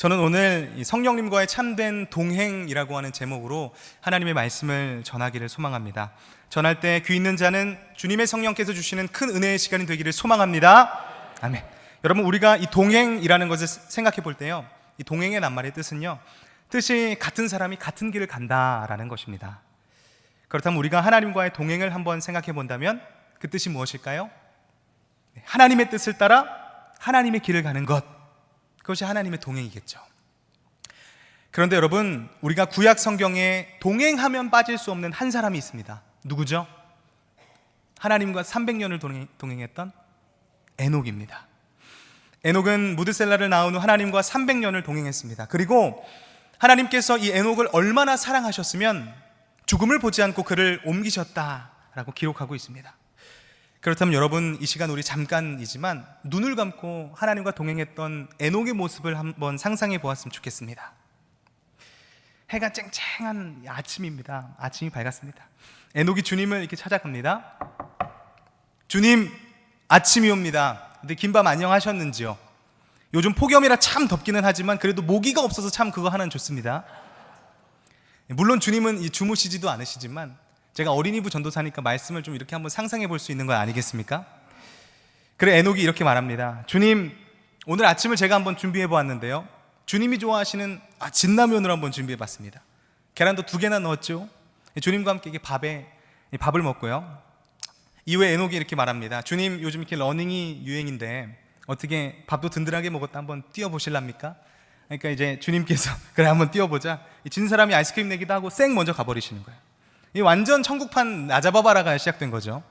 저는 오늘 이 성령님과의 참된 동행이라고 하는 제목으로 하나님의 말씀을 전하기를 소망합니다. 전할 때 귀 있는 자는 주님의 성령께서 주시는 큰 은혜의 시간이 되기를 소망합니다. 아멘. 여러분, 우리가 이 동행이라는 것을 생각해 볼 때요, 이 동행의 낱말의 뜻은요, 뜻이 같은 사람이 같은 길을 간다라는 것입니다. 그렇다면 우리가 하나님과의 동행을 한번 생각해 본다면 그 뜻이 무엇일까요? 하나님의 뜻을 따라 하나님의 길을 가는 것, 그것이 하나님의 동행이겠죠. 그런데 여러분, 우리가 구약 성경에 동행하면 빠질 수 없는 한 사람이 있습니다. 누구죠? 하나님과 300년을 동행했던 에녹입니다. 에녹은 무드셀라를 낳은 후 하나님과 300년을 동행했습니다. 그리고 하나님께서 이 에녹을 얼마나 사랑하셨으면 죽음을 보지 않고 그를 옮기셨다라고 기록하고 있습니다. 그렇다면 여러분, 이 시간 우리 잠깐이지만 눈을 감고 하나님과 동행했던 에녹의 모습을 한번 상상해 보았으면 좋겠습니다. 해가 쨍쨍한 아침입니다. 아침이 밝았습니다. 에녹이 주님을 이렇게 찾아갑니다. 주님, 아침이 옵니다. 근데 긴밤 안녕하셨는지요? 요즘 폭염이라 참 덥기는 하지만 그래도 모기가 없어서 참 그거 하나는 좋습니다. 물론 주님은 주무시지도 않으시지만 제가 어린이부 전도사니까 말씀을 좀 이렇게 한번 상상해 볼 수 있는 건 아니겠습니까? 그래, 에녹이 이렇게 말합니다. 주님, 오늘 아침을 제가 한번 준비해 보았는데요, 주님이 좋아하시는 진라면을 한번 준비해 봤습니다. 계란도 2개나 넣었죠. 주님과 함께 밥을 먹고요. 이후에 에녹이 이렇게 말합니다. 주님, 요즘 이렇게 러닝이 유행인데 어떻게 밥도 든든하게 먹었다 한번 뛰어보실랍니까? 그러니까 이제 주님께서 그래, 한번 뛰어보자. 진 사람이 아이스크림 내기도 하고 쌩 먼저 가버리시는 거예요. 이 완전 천국판 나잡아봐라가 시작된 거죠.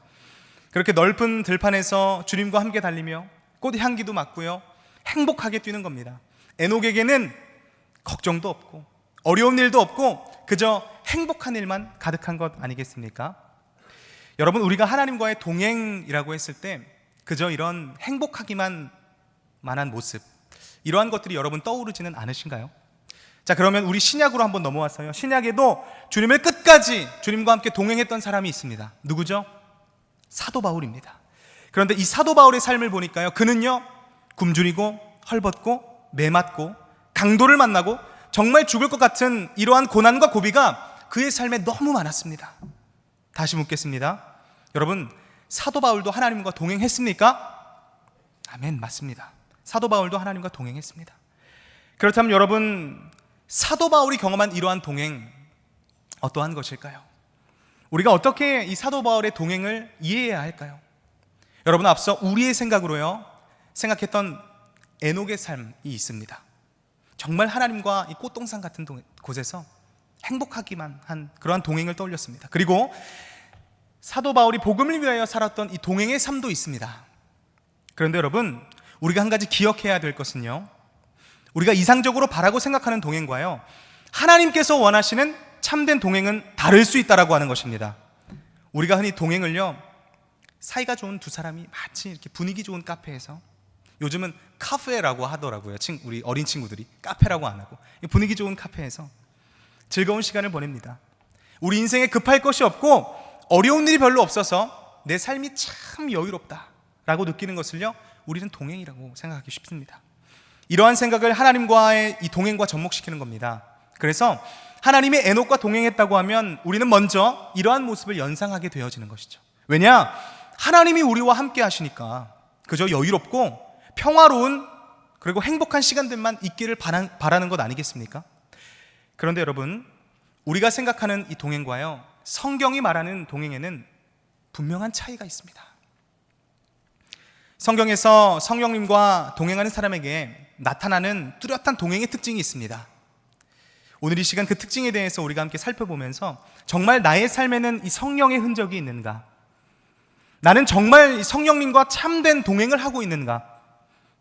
그렇게 넓은 들판에서 주님과 함께 달리며 꽃향기도 맡고요, 행복하게 뛰는 겁니다. 에녹에게는 걱정도 없고 어려운 일도 없고 그저 행복한 일만 가득한 것 아니겠습니까? 여러분, 우리가 하나님과의 동행이라고 했을 때 그저 이런 행복하기만 만한 모습, 이러한 것들이 여러분 떠오르지는 않으신가요? 자, 그러면 우리 신약으로 한번 넘어와서요, 신약에도 주님을 끝까지 주님과 함께 동행했던 사람이 있습니다. 누구죠? 사도 바울입니다. 그런데 이 사도 바울의 삶을 보니까요, 그는요 굶주리고 헐벗고 매맞고 강도를 만나고 정말 죽을 것 같은 이러한 고난과 고비가 그의 삶에 너무 많았습니다. 다시 묻겠습니다. 여러분, 사도 바울도 하나님과 동행했습니까? 아멘, 맞습니다. 사도 바울도 하나님과 동행했습니다. 그렇다면 여러분, 사도 바울이 경험한 이러한 동행, 어떠한 것일까요? 우리가 어떻게 이 사도 바울의 동행을 이해해야 할까요? 여러분, 앞서 우리의 생각으로요 생각했던 에녹의 삶이 있습니다. 정말 하나님과 이 꽃동산 같은 곳에서 행복하기만 한 그러한 동행을 떠올렸습니다. 그리고 사도 바울이 복음을 위하여 살았던 이 동행의 삶도 있습니다. 그런데 여러분, 우리가 한 가지 기억해야 될 것은요, 우리가 이상적으로 바라고 생각하는 동행과요, 하나님께서 원하시는 참된 동행은 다를 수 있다라고 하는 것입니다. 우리가 흔히 동행을요, 사이가 좋은 두 사람이 마치 이렇게 분위기 좋은 카페에서, 요즘은 카페라고 하더라고요. 우리 어린 친구들이 카페라고 안 하고 분위기 좋은 카페에서 즐거운 시간을 보냅니다. 우리 인생에 급할 것이 없고 어려운 일이 별로 없어서 내 삶이 참 여유롭다라고 느끼는 것을요, 우리는 동행이라고 생각하기 쉽습니다. 이러한 생각을 하나님과의 이 동행과 접목시키는 겁니다. 그래서 하나님의 에녹과 동행했다고 하면 우리는 먼저 이러한 모습을 연상하게 되어지는 것이죠. 왜냐? 하나님이 우리와 함께 하시니까 그저 여유롭고 평화로운 그리고 행복한 시간들만 있기를 바라는 것 아니겠습니까? 그런데 여러분, 우리가 생각하는 이 동행과요, 성경이 말하는 동행에는 분명한 차이가 있습니다. 성경에서 성령님과 동행하는 사람에게 나타나는 뚜렷한 동행의 특징이 있습니다. 오늘 이 시간 그 특징에 대해서 우리가 함께 살펴보면서 정말 나의 삶에는 이 성령의 흔적이 있는가? 나는 정말 성령님과 참된 동행을 하고 있는가?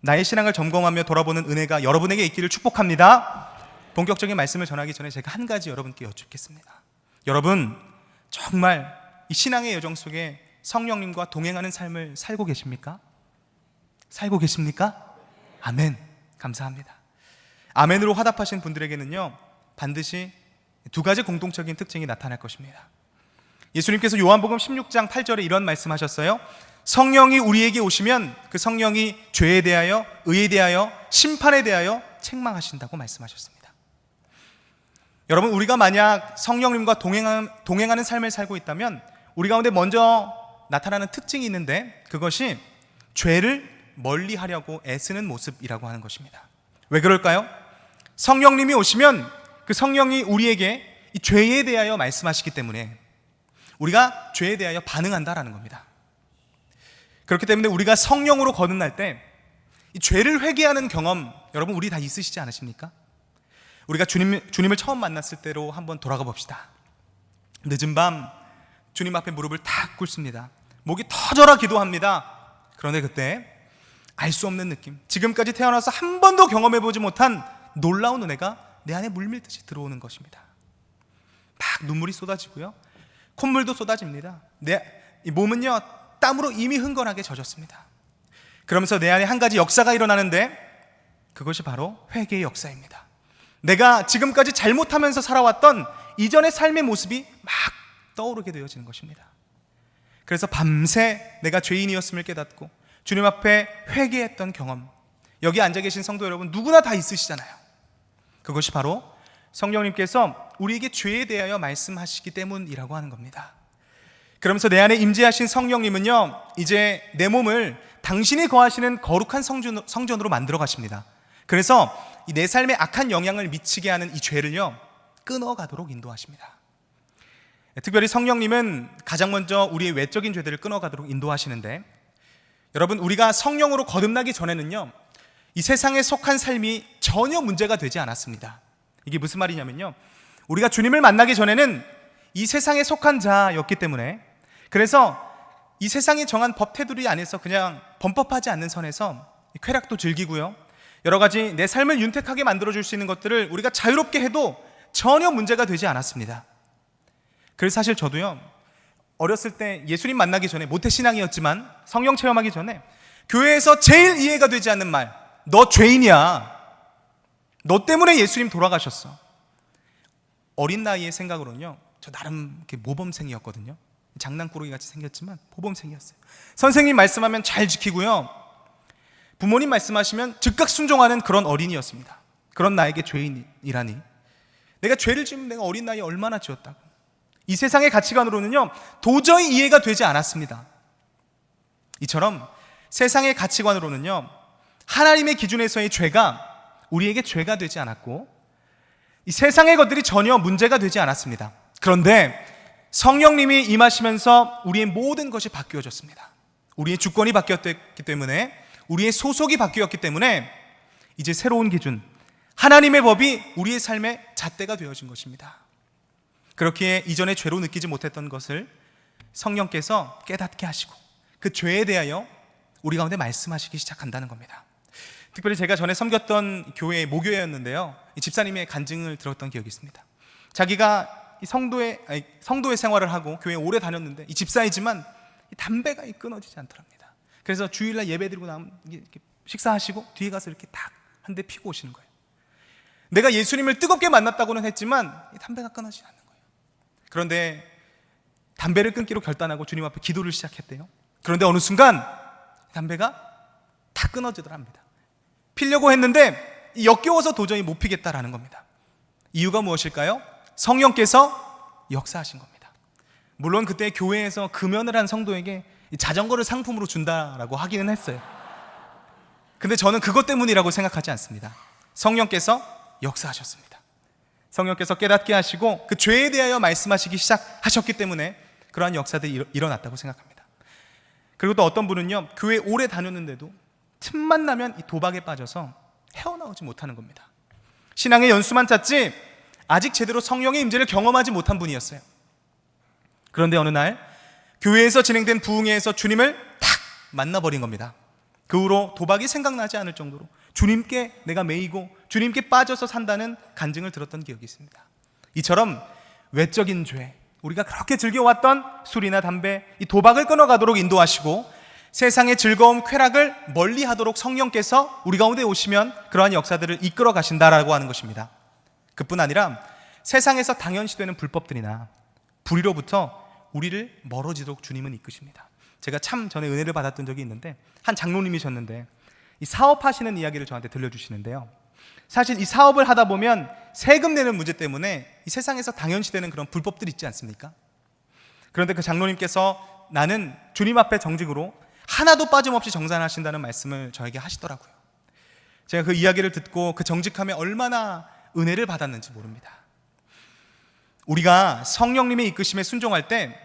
나의 신앙을 점검하며 돌아보는 은혜가 여러분에게 있기를 축복합니다. 본격적인 말씀을 전하기 전에 제가 한 가지 여러분께 여쭙겠습니다. 여러분, 정말 이 신앙의 여정 속에 성령님과 동행하는 삶을 살고 계십니까? 살고 계십니까? 아멘. 감사합니다. 아멘으로 화답하신 분들에게는요, 반드시 2가지 공통적인 특징이 나타날 것입니다. 예수님께서 요한복음 16장 8절에 이런 말씀하셨어요. 성령이 우리에게 오시면 그 성령이 죄에 대하여, 의에 대하여, 심판에 대하여 책망하신다고 말씀하셨습니다. 여러분, 우리가 만약 성령님과 동행하는 삶을 살고 있다면 우리 가운데 먼저 나타나는 특징이 있는데, 그것이 죄를 멀리하려고 애쓰는 모습이라고 하는 것입니다. 왜 그럴까요? 성령님이 오시면 그 성령이 우리에게 이 죄에 대하여 말씀하시기 때문에 우리가 죄에 대하여 반응한다라는 겁니다. 그렇기 때문에 우리가 성령으로 거듭날 때 이 죄를 회개하는 경험, 여러분 우리 다 있으시지 않으십니까? 우리가 주님을 처음 만났을 때로 한번 돌아가 봅시다. 늦은 밤 주님 앞에 무릎을 탁 꿇습니다. 목이 터져라 기도합니다. 그런데 그때 알 수 없는 느낌, 지금까지 태어나서 한 번도 경험해보지 못한 놀라운 은혜가 내 안에 물밀듯이 들어오는 것입니다. 막 눈물이 쏟아지고요, 콧물도 쏟아집니다. 이 몸은요 땀으로 이미 흥건하게 젖었습니다. 그러면서 내 안에 한 가지 역사가 일어나는데, 그것이 바로 회개의 역사입니다. 내가 지금까지 잘못하면서 살아왔던 이전의 삶의 모습이 막 떠오르게 되어지는 것입니다. 그래서 밤새 내가 죄인이었음을 깨닫고 주님 앞에 회개했던 경험, 여기 앉아 계신 성도 여러분 누구나 다 있으시잖아요. 그것이 바로 성령님께서 우리에게 죄에 대하여 말씀하시기 때문이라고 하는 겁니다. 그러면서 내 안에 임재하신 성령님은요, 이제 내 몸을 당신이 거하시는 거룩한 성전으로 만들어 가십니다. 그래서 이 내 삶에 악한 영향을 미치게 하는 이 죄를요 끊어가도록 인도하십니다. 특별히 성령님은 가장 먼저 우리의 외적인 죄들을 끊어가도록 인도하시는데, 여러분 우리가 성령으로 거듭나기 전에는요 이 세상에 속한 삶이 전혀 문제가 되지 않았습니다. 이게 무슨 말이냐면요, 우리가 주님을 만나기 전에는 이 세상에 속한 자였기 때문에, 그래서 이 세상이 정한 법 테두리 안에서 그냥 범법하지 않는 선에서 쾌락도 즐기고요, 여러 가지 내 삶을 윤택하게 만들어줄 수 있는 것들을 우리가 자유롭게 해도 전혀 문제가 되지 않았습니다. 그래서 사실 저도요 어렸을 때 예수님 만나기 전에 모태신앙이었지만 성령 체험하기 전에 교회에서 제일 이해가 되지 않는 말, 너 죄인이야, 너 때문에 예수님 돌아가셨어. 어린 나이의 생각으로는요 저 나름 이렇게 모범생이었거든요. 장난꾸러기 같이 생겼지만 모범생이었어요. 선생님 말씀하면 잘 지키고요, 부모님 말씀하시면 즉각 순종하는 그런 어린이였습니다. 그런 나에게 죄인이라니, 내가 죄를 지으면 내가 어린 나이에 얼마나 지었다고. 이 세상의 가치관으로는요 도저히 이해가 되지 않았습니다. 이처럼 세상의 가치관으로는요 하나님의 기준에서의 죄가 우리에게 죄가 되지 않았고, 이 세상의 것들이 전혀 문제가 되지 않았습니다. 그런데 성령님이 임하시면서 우리의 모든 것이 바뀌어졌습니다. 우리의 주권이 바뀌었기 때문에, 우리의 소속이 바뀌었기 때문에 이제 새로운 기준, 하나님의 법이 우리의 삶의 잣대가 되어진 것입니다. 그렇기에 이전에 죄로 느끼지 못했던 것을 성령께서 깨닫게 하시고 그 죄에 대하여 우리 가운데 말씀하시기 시작한다는 겁니다. 특별히 제가 전에 섬겼던 교회의 모교회였는데요, 이 집사님의 간증을 들었던 기억이 있습니다. 자기가 이 성도의 생활을 하고 교회에 오래 다녔는데 이 집사이지만 이 담배가 끊어지지 않더랍니다. 그래서 주일날 예배 드리고 나면 이렇게 식사하시고 뒤에 가서 이렇게 딱 한 대 피고 오시는 거예요. 내가 예수님을 뜨겁게 만났다고는 했지만 이 담배가 끊어지지 않는 거예요. 그런데 담배를 끊기로 결단하고 주님 앞에 기도를 시작했대요. 그런데 어느 순간 담배가 다 끊어지더랍니다. 피려고 했는데 역겨워서 도저히 못 피겠다라는 겁니다. 이유가 무엇일까요? 성령께서 역사하신 겁니다. 물론 그때 교회에서 금연을 한 성도에게 자전거를 상품으로 준다라고 하기는 했어요. 근데 저는 그것 때문이라고 생각하지 않습니다. 성령께서 역사하셨습니다. 성령께서 깨닫게 하시고 그 죄에 대하여 말씀하시기 시작하셨기 때문에 그러한 역사들이 일어났다고 생각합니다. 그리고 또 어떤 분은요 교회 오래 다녔는데도 틈만 나면 이 도박에 빠져서 헤어나오지 못하는 겁니다. 신앙의 연수만 짰지 아직 제대로 성령의 임재를 경험하지 못한 분이었어요. 그런데 어느 날 교회에서 진행된 부흥회에서 주님을 탁 만나버린 겁니다. 그 후로 도박이 생각나지 않을 정도로 주님께 내가 매이고 주님께 빠져서 산다는 간증을 들었던 기억이 있습니다. 이처럼 외적인 죄, 우리가 그렇게 즐겨왔던 술이나 담배, 이 도박을 끊어가도록 인도하시고 세상의 즐거움, 쾌락을 멀리하도록 성령께서 우리 가운데 오시면 그러한 역사들을 이끌어 가신다라고 하는 것입니다. 그뿐 아니라 세상에서 당연시되는 불법들이나 불의로부터 우리를 멀어지도록 주님은 이끄십니다. 제가 참 전에 은혜를 받았던 적이 있는데 한 장로님이셨는데 이 사업하시는 이야기를 저한테 들려주시는데요, 사실 이 사업을 하다 보면 세금 내는 문제 때문에 이 세상에서 당연시되는 그런 불법들이 있지 않습니까? 그런데 그 장로님께서 나는 주님 앞에 정직으로 하나도 빠짐없이 정산하신다는 말씀을 저에게 하시더라고요. 제가 그 이야기를 듣고 그 정직함에 얼마나 은혜를 받았는지 모릅니다. 우리가 성령님의 이끄심에 순종할 때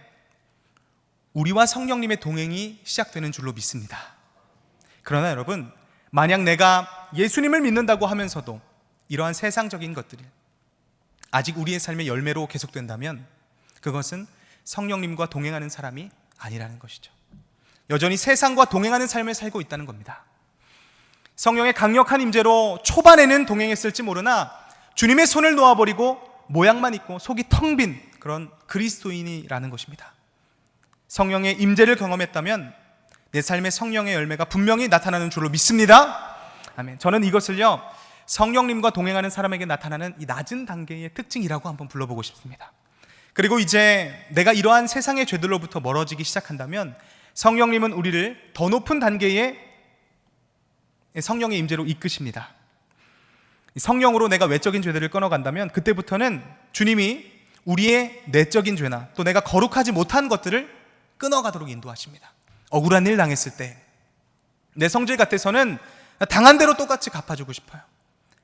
우리와 성령님의 동행이 시작되는 줄로 믿습니다. 그러나 여러분, 만약 내가 예수님을 믿는다고 하면서도 이러한 세상적인 것들이 아직 우리의 삶의 열매로 계속된다면 그것은 성령님과 동행하는 사람이 아니라는 것이죠. 여전히 세상과 동행하는 삶을 살고 있다는 겁니다. 성령의 강력한 임재로 초반에는 동행했을지 모르나 주님의 손을 놓아버리고 모양만 있고 속이 텅 빈 그런 그리스도인이라는 것입니다. 성령의 임재를 경험했다면 내 삶의 성령의 열매가 분명히 나타나는 줄로 믿습니다. 아멘. 저는 이것을요, 성령님과 동행하는 사람에게 나타나는 이 낮은 단계의 특징이라고 한번 불러보고 싶습니다. 그리고 이제 내가 이러한 세상의 죄들로부터 멀어지기 시작한다면 성령님은 우리를 더 높은 단계의 성령의 임재로 이끄십니다. 성령으로 내가 외적인 죄들을 끊어간다면 그때부터는 주님이 우리의 내적인 죄나 또 내가 거룩하지 못한 것들을 끊어가도록 인도하십니다. 억울한 일 당했을 때 내 성질 같아서는 당한 대로 똑같이 갚아주고 싶어요.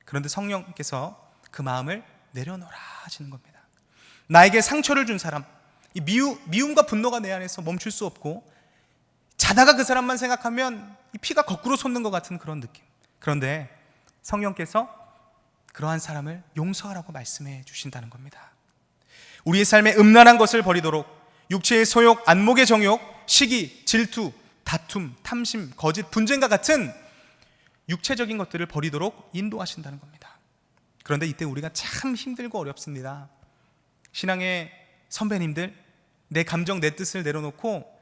그런데 성령께서 그 마음을 내려놓으라 하시는 겁니다. 나에게 상처를 준 사람, 이 미움과 분노가 내 안에서 멈출 수 없고 자다가 그 사람만 생각하면 이 피가 거꾸로 솟는 것 같은 그런 느낌. 그런데 성령께서 그러한 사람을 용서하라고 말씀해 주신다는 겁니다. 우리의 삶에 음란한 것을 버리도록 육체의 소욕, 안목의 정욕, 시기, 질투, 다툼, 탐심, 거짓, 분쟁과 같은 육체적인 것들을 버리도록 인도하신다는 겁니다. 그런데 이때 우리가 참 힘들고 어렵습니다. 신앙의 선배님들, 내 감정, 내 뜻을 내려놓고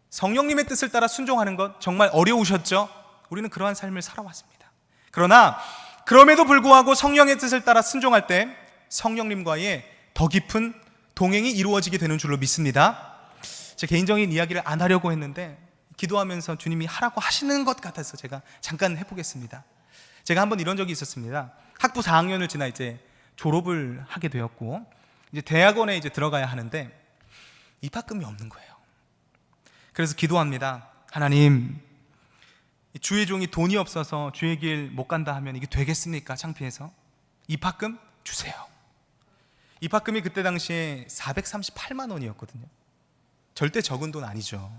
성령님의 뜻을 따라 순종하는 것 정말 어려우셨죠? 우리는 그러한 삶을 살아왔습니다. 그러나 그럼에도 불구하고 성령의 뜻을 따라 순종할 때 성령님과의 더 깊은 동행이 이루어지게 되는 줄로 믿습니다. 제 개인적인 이야기를 안 하려고 했는데 기도하면서 주님이 하라고 하시는 것 같아서 제가 잠깐 해보겠습니다. 제가 한번 이런 적이 있었습니다. 학부 4학년을 지나 이제 졸업을 하게 되었고 이제 대학원에 이제 들어가야 하는데 입학금이 없는 거예요. 그래서 기도합니다. 하나님, 주의 종이 돈이 없어서 주의 길 못 간다 하면 이게 되겠습니까? 창피해서 입학금 주세요. 입학금이 그때 당시에 438만 원이었거든요. 절대 적은 돈 아니죠.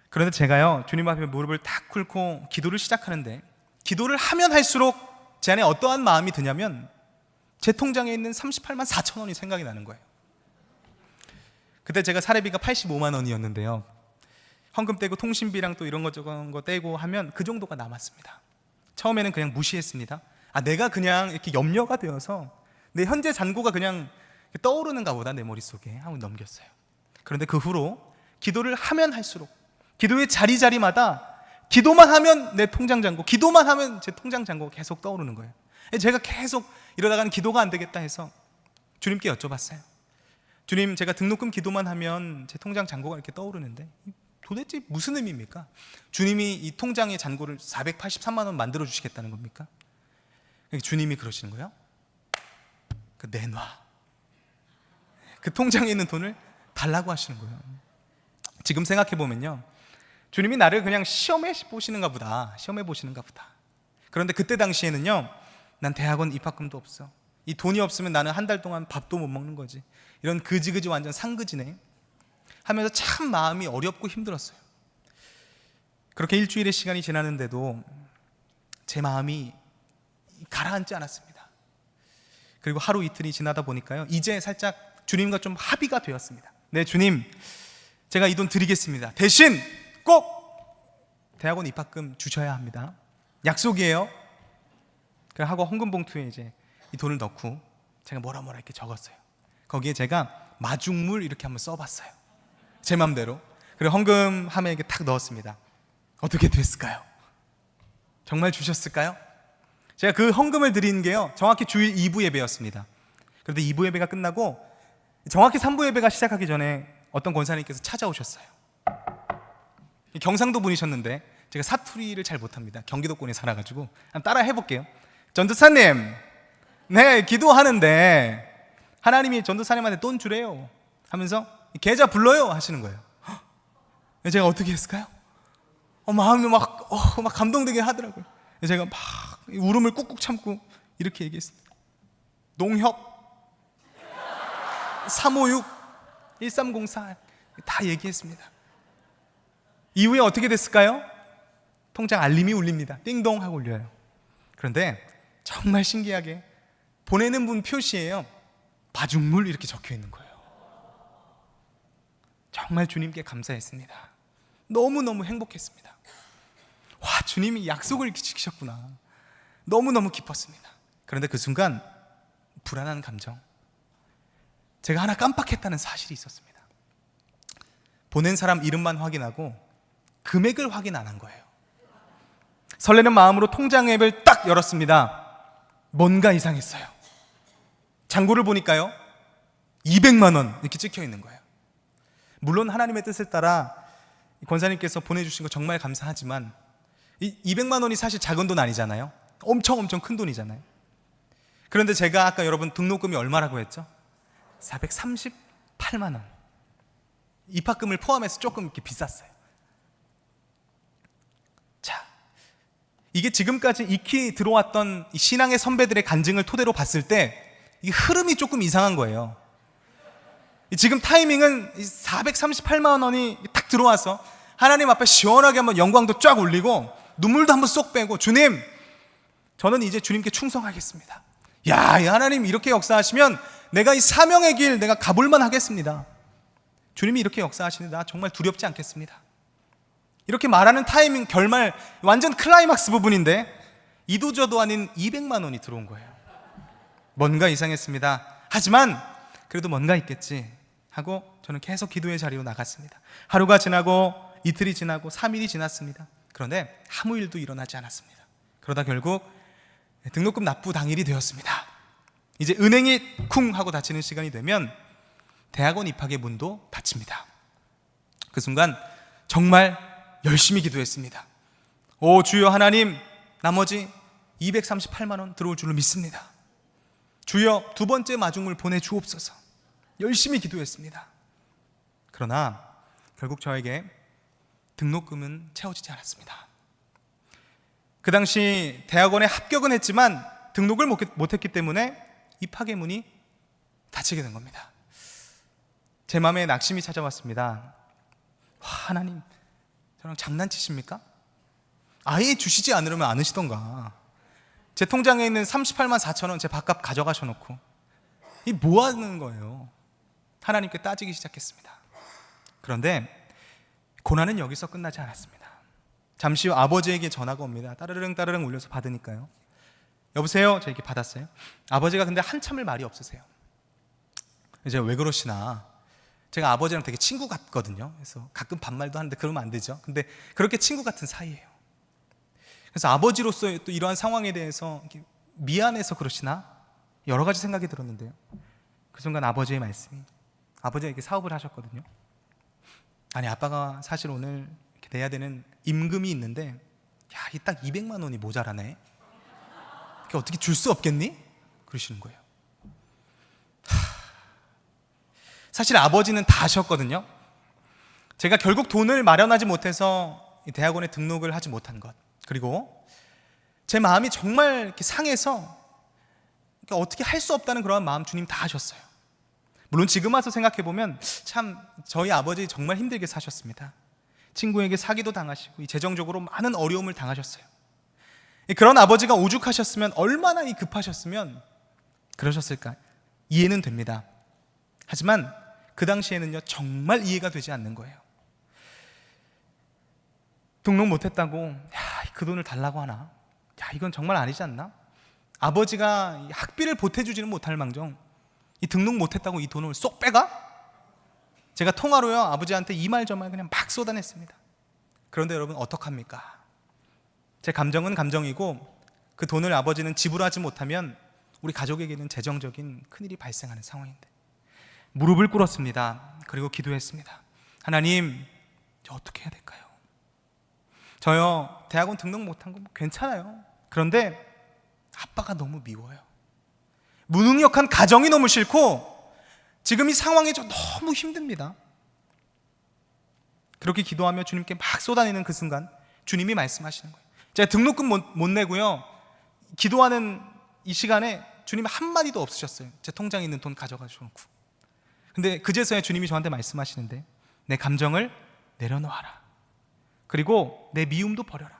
그런데 제가요, 주님 앞에 무릎을 탁 꿇고 기도를 시작하는데 기도를 하면 할수록 제 안에 어떠한 마음이 드냐면 제 통장에 있는 38만 4천 원이 생각이 나는 거예요. 그때 제가 사례비가 85만 원이었는데요. 헌금 떼고 통신비랑 또 이런 거 저런 거 떼고 하면 그 정도가 남았습니다. 처음에는 그냥 무시했습니다. 내가 그냥 이렇게 염려가 되어서 내 현재 잔고가 그냥 떠오르는가 보다 내 머릿속에 하고 넘겼어요. 그런데 그 후로 기도를 하면 할수록 기도의 자리마다 기도만 하면 내 통장 잔고, 기도만 하면 제 통장 잔고가 계속 떠오르는 거예요. 제가 계속 이러다가는 기도가 안 되겠다 해서 주님께 여쭤봤어요. 주님, 제가 등록금 기도만 하면 제 통장 잔고가 이렇게 떠오르는데 도대체 무슨 의미입니까? 주님이 이 통장의 잔고를 483만 원 만들어 주시겠다는 겁니까? 주님이 그러시는 거예요. 내놔. 그 통장에 있는 돈을 달라고 하시는 거예요. 지금 생각해 보면요, 주님이 나를 그냥 시험해 보시는가 보다. 그런데 그때 당시에는요, 난 대학원 입학금도 없어. 이 돈이 없으면 나는 한 달 동안 밥도 못 먹는 거지. 이런 그지 완전 상그지네 하면서 참 마음이 어렵고 힘들었어요. 그렇게 일주일의 시간이 지났는데도 제 마음이 가라앉지 않았습니다. 그리고 하루 이틀이 지나다 보니까요, 이제 살짝 주님과 좀 합의가 되었습니다. 네, 주님, 제가 이 돈 드리겠습니다. 대신 꼭 대학원 입학금 주셔야 합니다. 약속이에요. 하고 헌금 봉투에 이제 이 돈을 넣고 제가 뭐라 이렇게 적었어요. 거기에 제가 마중물 이렇게 한번 써봤어요. 제 맘대로. 그리고 헌금함에 이렇게 탁 넣었습니다. 어떻게 됐을까요? 정말 주셨을까요? 제가 그 헌금을 드린 게요, 정확히 주일 2부 예배였습니다. 그런데 2부 예배가 끝나고 정확히 3부 예배가 시작하기 전에 어떤 권사님께서 찾아오셨어요. 경상도 분이셨는데 제가 사투리를 잘 못합니다. 경기도권에 살아가지고 한번 따라 해볼게요. 전도사님, 네, 기도하는데 하나님이 전도사님한테 돈 주래요 하면서 계좌 불러요 하시는 거예요. 제가 어떻게 했을까요? 마음이 막 감동되게 하더라고요. 제가 막 울음을 꾹꾹 참고 이렇게 얘기했습니다. 농협 356 1304 다 얘기했습니다. 이후에 어떻게 됐을까요? 통장 알림이 울립니다. 띵동 하고 울려요. 그런데 정말 신기하게 보내는 분 표시에요, 마중물 이렇게 적혀 있는 거예요. 정말 주님께 감사했습니다. 너무너무 행복했습니다. 와, 주님이 약속을 이렇게 지키셨구나. 너무너무 기뻤습니다. 그런데 그 순간 불안한 감정, 제가 하나 깜빡했다는 사실이 있었습니다. 보낸 사람 이름만 확인하고 금액을 확인 안 한 거예요. 설레는 마음으로 통장 앱을 딱 열었습니다. 뭔가 이상했어요. 잔고를 보니까요, 200만 원 이렇게 찍혀 있는 거예요. 물론 하나님의 뜻을 따라 권사님께서 보내주신 거 정말 감사하지만 이 200만 원이 사실 작은 돈 아니잖아요. 엄청 큰 돈이잖아요. 그런데 제가 아까 여러분 등록금이 얼마라고 했죠? 438만 원. 입학금을 포함해서 조금 이렇게 비쌌어요. 자, 이게 지금까지 익히 들어왔던 이 신앙의 선배들의 간증을 토대로 봤을 때 이 흐름이 조금 이상한 거예요. 지금 타이밍은 438만 원이 딱 들어와서 하나님 앞에 시원하게 한번 영광도 쫙 올리고 눈물도 한번 쏙 빼고, 주님, 저는 이제 주님께 충성하겠습니다. 야, 이 하나님 이렇게 역사하시면 내가 이 사명의 길 내가 가볼만 하겠습니다. 주님이 이렇게 역사하시는데 나 정말 두렵지 않겠습니다. 이렇게 말하는 타이밍, 결말, 완전 클라이막스 부분인데 이도저도 아닌 200만 원이 들어온 거예요. 뭔가 이상했습니다. 하지만 그래도 뭔가 있겠지 하고 저는 계속 기도의 자리로 나갔습니다. 하루가 지나고 이틀이 지나고 3일이 지났습니다. 그런데 아무 일도 일어나지 않았습니다. 그러다 결국 등록금 납부 당일이 되었습니다. 이제 은행이 쿵 하고 닫히는 시간이 되면 대학원 입학의 문도 닫힙니다. 그 순간 정말 열심히 기도했습니다. 오 주여 하나님, 나머지 238만 원 들어올 줄로 믿습니다. 주여 두 번째 마중물 보내주옵소서. 열심히 기도했습니다. 그러나 결국 저에게 등록금은 채워지지 않았습니다. 그 당시 대학원에 합격은 했지만 등록을 못했기 때문에 입학의 문이 닫히게 된 겁니다. 제 마음에 낙심이 찾아왔습니다. 와, 하나님, 저랑 장난치십니까? 아예 주시지 않으려면 않으시던가. 제 통장에 있는 38만 4천 원 제 밥값 가져가셔놓고 이 뭐 하는 거예요? 하나님께 따지기 시작했습니다. 그런데 고난은 여기서 끝나지 않았습니다. 잠시 후 아버지에게 전화가 옵니다. 따르릉 울려서 받으니까요. 여보세요? 제가 이렇게 받았어요. 아버지가 근데 한참을 말이 없으세요. 이제 왜 그러시나, 제가 아버지랑 되게 친구 같거든요. 그래서 가끔 반말도 하는데 그러면 안 되죠. 근데 그렇게 친구 같은 사이예요. 그래서 아버지로서의 또 이러한 상황에 대해서 미안해서 그러시나 여러 가지 생각이 들었는데요. 그 순간 아버지의 말씀이, 아버지가 이렇게 사업을 하셨거든요. 아니, 아빠가 사실 오늘 이렇게 내야 되는 임금이 있는데 야, 이 딱 200만 원이 모자라네. 어떻게 줄 수 없겠니? 그러시는 거예요. 사실 아버지는 다 아셨거든요. 제가 결국 돈을 마련하지 못해서 대학원에 등록을 하지 못한 것, 그리고 제 마음이 정말 이렇게 상해서 어떻게 할 수 없다는 그런 마음 주님 다 아셨어요. 물론 지금 와서 생각해보면 참 저희 아버지 정말 힘들게 사셨습니다. 친구에게 사기도 당하시고 재정적으로 많은 어려움을 당하셨어요. 그런 아버지가 오죽하셨으면, 얼마나 급하셨으면 그러셨을까 이해는 됩니다. 하지만 그 당시에는요, 정말 이해가 되지 않는 거예요. 등록 못했다고 그 돈을 달라고 하나? 이건 정말 아니지 않나? 아버지가 학비를 보태주지는 못할 망정 이 등록 못했다고 이 돈을 쏙 빼가? 제가 통화로요 아버지한테 이 말 저 말 그냥 막 쏟아냈습니다. 그런데 여러분 어떡합니까? 제 감정은 감정이고 그 돈을 아버지는 지불하지 못하면 우리 가족에게는 재정적인 큰일이 발생하는 상황인데 무릎을 꿇었습니다. 그리고 기도했습니다. 하나님, 저 어떻게 해야 될까요? 저요 대학원 등록 못한 거 괜찮아요. 그런데 아빠가 너무 미워요. 무능력한 가정이 너무 싫고 지금 이 상황이 저 너무 힘듭니다. 그렇게 기도하며 주님께 막 쏟아내는 그 순간 주님이 말씀하시는 거예요. 제가 등록금 못 내고요, 기도하는 이 시간에 주님 한마디도 없으셨어요. 제 통장에 있는 돈 가져가셔 놓고. 근데 그제서야 주님이 저한테 말씀하시는데, 내 감정을 내려놓아라. 그리고 내 미움도 버려라.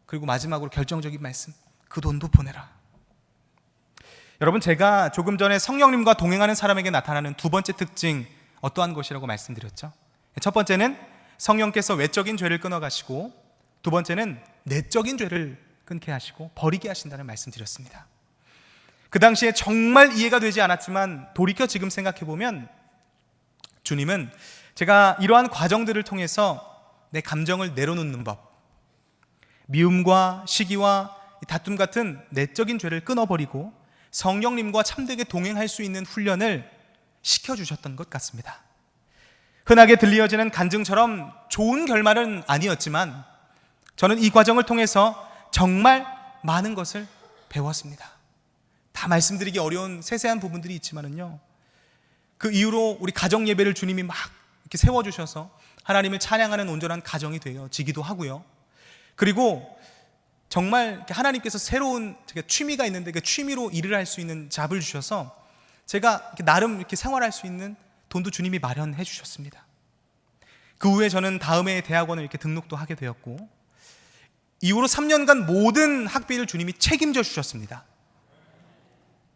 그리고 마지막으로 결정적인 말씀, 그 돈도 보내라. 여러분, 제가 조금 전에 성령님과 동행하는 사람에게 나타나는 두 번째 특징, 어떠한 것이라고 말씀드렸죠? 첫 번째는 성령께서 외적인 죄를 끊어가시고, 두 번째는 내적인 죄를 끊게 하시고 버리게 하신다는 말씀드렸습니다. 그 당시에 정말 이해가 되지 않았지만 돌이켜 지금 생각해보면 주님은 제가 이러한 과정들을 통해서 내 감정을 내려놓는 법, 미움과 시기와 다툼 같은 내적인 죄를 끊어버리고 성령님과 참되게 동행할 수 있는 훈련을 시켜주셨던 것 같습니다. 흔하게 들려지는 간증처럼 좋은 결말은 아니었지만 저는 이 과정을 통해서 정말 많은 것을 배웠습니다. 다 말씀드리기 어려운 세세한 부분들이 있지만은요, 그 이후로 우리 가정 예배를 주님이 막 이렇게 세워주셔서 하나님을 찬양하는 온전한 가정이 되어지기도 하고요. 그리고 정말 하나님께서 새로운 취미가 있는데 그 취미로 일을 할 수 있는 잡을 주셔서 제가 나름 이렇게 생활할 수 있는 돈도 주님이 마련해 주셨습니다. 그 후에 저는 다음에 대학원을 이렇게 등록도 하게 되었고, 이후로 3년간 모든 학비를 주님이 책임져 주셨습니다.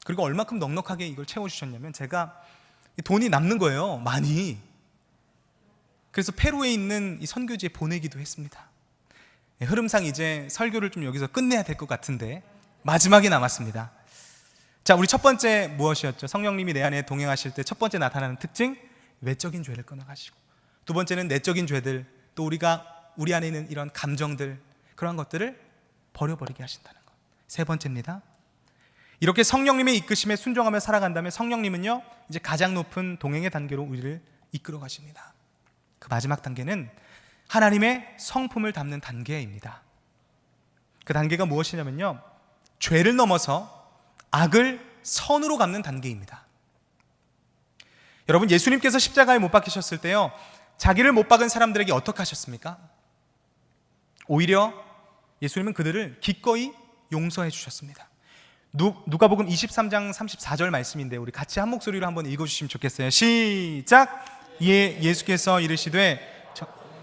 그리고 얼마큼 넉넉하게 이걸 채워주셨냐면 제가 돈이 남는 거예요, 많이. 그래서 페루에 있는 이 선교지에 보내기도 했습니다. 흐름상 이제 설교를 좀 여기서 끝내야 될 것 같은데 마지막이 남았습니다. 자, 우리 첫 번째 무엇이었죠? 성령님이 내 안에 동행하실 때 첫 번째 나타나는 특징, 외적인 죄를 끊어가시고, 두 번째는 내적인 죄들, 또 우리 안에 있는 이런 감정들, 그런 것들을 버려버리게 하신다는 것. 세 번째입니다. 이렇게 성령님의 이끄심에 순종하며 살아간다면 성령님은요, 이제 가장 높은 동행의 단계로 우리를 이끌어 가십니다. 그 마지막 단계는 하나님의 성품을 담는 단계입니다. 그 단계가 무엇이냐면요, 죄를 넘어서 악을 선으로 갚는 단계입니다. 여러분, 예수님께서 십자가에 못 박히셨을 때요, 자기를 못 박은 사람들에게 어떻게 하셨습니까? 오히려 예수님은 그들을 기꺼이 용서해 주셨습니다. 누가복음 23장 34절 말씀인데 우리 같이 한 목소리로 한번 읽어주시면 좋겠어요. 시작! 예수께서 이르시되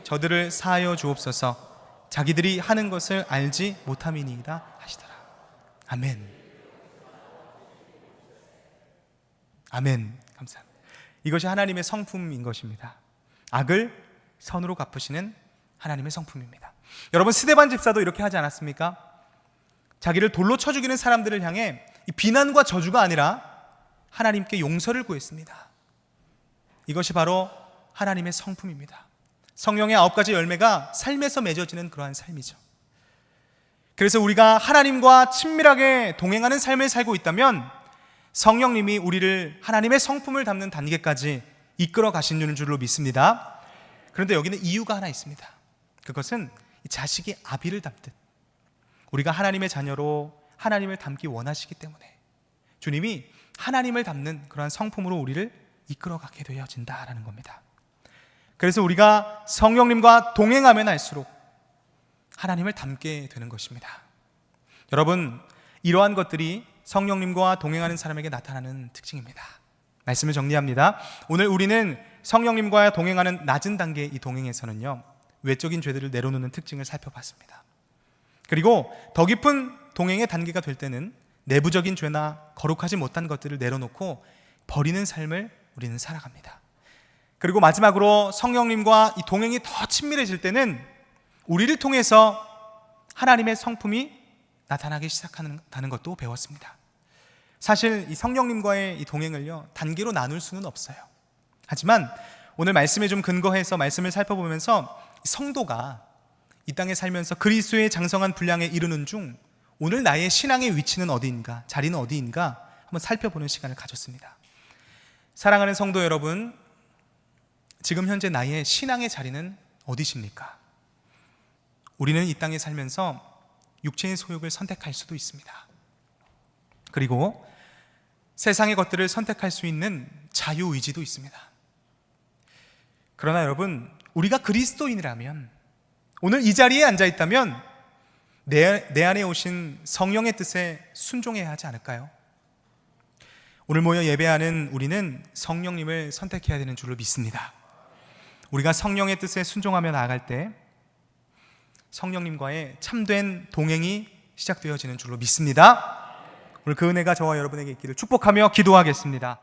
저들을 사하여 주옵소서, 자기들이 하는 것을 알지 못함이니이다 하시더라. 아멘. 아멘. 감사합니다. 이것이 하나님의 성품인 것입니다. 악을 선으로 갚으시는 하나님의 성품입니다. 여러분, 스데반 집사도 이렇게 하지 않았습니까? 자기를 돌로 쳐 죽이는 사람들을 향해 이 비난과 저주가 아니라 하나님께 용서를 구했습니다. 이것이 바로 하나님의 성품입니다. 성령의 9가지 열매가 삶에서 맺어지는 그러한 삶이죠. 그래서 우리가 하나님과 친밀하게 동행하는 삶을 살고 있다면 성령님이 우리를 하나님의 성품을 담는 단계까지 이끌어 가시는 줄로 믿습니다. 그런데 여기는 이유가 하나 있습니다. 그것은 자식이 아비를 닮듯 우리가 하나님의 자녀로 하나님을 닮기 원하시기 때문에 주님이 하나님을 닮는 그러한 성품으로 우리를 이끌어가게 되어진다라는 겁니다. 그래서 우리가 성령님과 동행하면 할수록 하나님을 닮게 되는 것입니다. 여러분, 이러한 것들이 성령님과 동행하는 사람에게 나타나는 특징입니다. 말씀을 정리합니다. 오늘 우리는 성령님과 동행하는 낮은 단계의 이 동행에서는요, 외적인 죄들을 내려놓는 특징을 살펴봤습니다. 그리고 더 깊은 동행의 단계가 될 때는 내부적인 죄나 거룩하지 못한 것들을 내려놓고 버리는 삶을 우리는 살아갑니다. 그리고 마지막으로 성령님과 이 동행이 더 친밀해질 때는 우리를 통해서 하나님의 성품이 나타나기 시작한다는 것도 배웠습니다. 사실 이 성령님과의 이 동행을요, 단계로 나눌 수는 없어요. 하지만 오늘 말씀에 좀 근거해서 말씀을 살펴보면서 성도가 이 땅에 살면서 그리스도의 장성한 분량에 이르는 중 오늘 나의 신앙의 위치는 어디인가, 자리는 어디인가 한번 살펴보는 시간을 가졌습니다. 사랑하는 성도 여러분, 지금 현재 나의 신앙의 자리는 어디십니까? 우리는 이 땅에 살면서 육체의 소욕을 선택할 수도 있습니다. 그리고 세상의 것들을 선택할 수 있는 자유의지도 있습니다. 그러나 여러분, 우리가 그리스도인이라면, 오늘 이 자리에 앉아 있다면 내 안에 오신 성령의 뜻에 순종해야 하지 않을까요? 오늘 모여 예배하는 우리는 성령님을 선택해야 되는 줄로 믿습니다. 우리가 성령의 뜻에 순종하며 나아갈 때 성령님과의 참된 동행이 시작되어지는 줄로 믿습니다. 오늘 그 은혜가 저와 여러분에게 있기를 축복하며 기도하겠습니다.